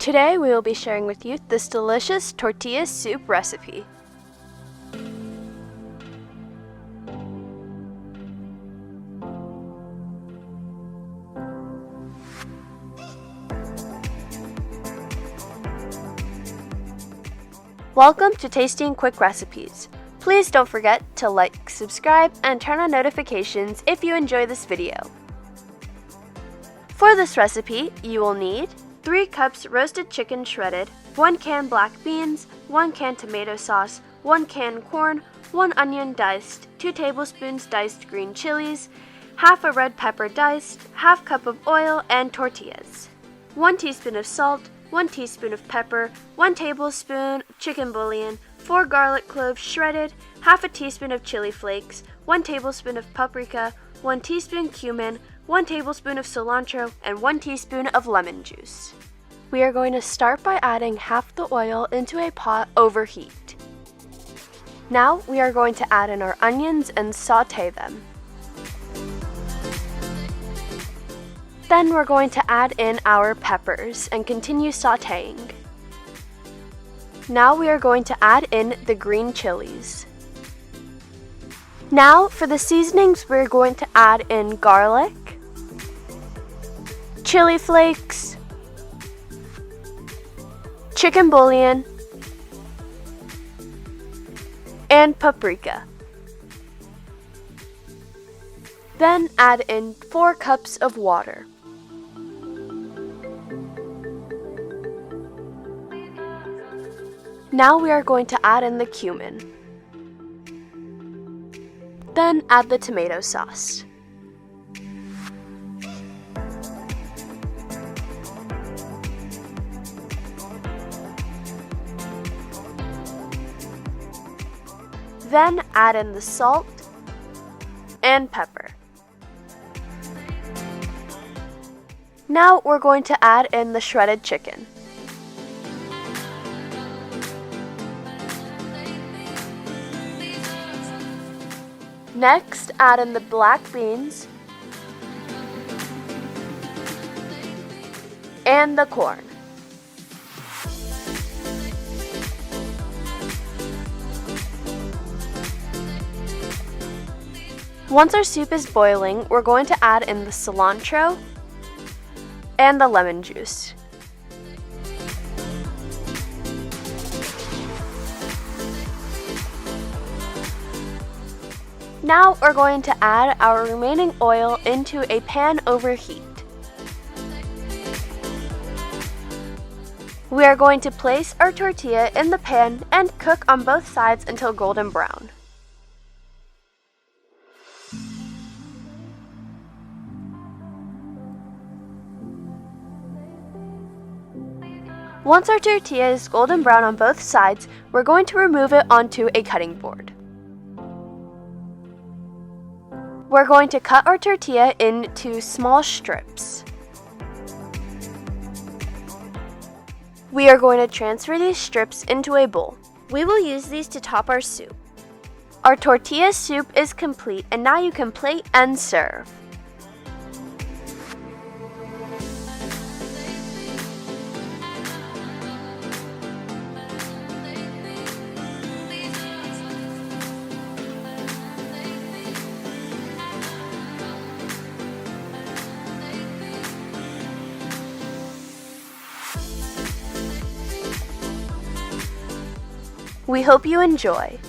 Today we will be sharing with you this delicious tortilla soup recipe. Welcome to Tasty and Quick Recipes. Please don't forget to like, subscribe, and turn on notifications if you enjoy this video. For this recipe, you will need 3 cups roasted chicken shredded, 1 can black beans, 1 can tomato sauce, 1 can corn, 1 onion diced, 2 tablespoons diced green chilies, half a red pepper diced, half cup of oil, and tortillas. 1 teaspoon of salt, 1 teaspoon of pepper, 1 tablespoon chicken bouillon, 4 garlic cloves shredded, half a teaspoon of chili flakes, 1 tablespoon of paprika, 1 teaspoon cumin, 1 tablespoon of cilantro, and 1 teaspoon of lemon juice. We are going to start by adding half the oil into a pot over heat. Now we are going to add in our onions and saute them. Then we're going to add in our peppers and continue sauteing. Now we are going to add in the green chilies. Now for the seasonings, we're going to add in garlic, chili flakes, chicken bouillon, and paprika. Then add in 4 cups of water. Now we are going to add in the cumin. Then add the tomato sauce. Then add in the salt and pepper. Now we're going to add in the shredded chicken. Next, add in the black beans and the corn. Once our soup is boiling, we're going to add in the cilantro and the lemon juice. Now we're going to add our remaining oil into a pan over heat. We are going to place our tortilla in the pan and cook on both sides until golden brown. Once our tortilla is golden brown on both sides, we're going to remove it onto a cutting board. We're going to cut our tortilla into small strips. We are going to transfer these strips into a bowl. We will use these to top our soup. Our tortilla soup is complete, and now you can plate and serve. We hope you enjoy.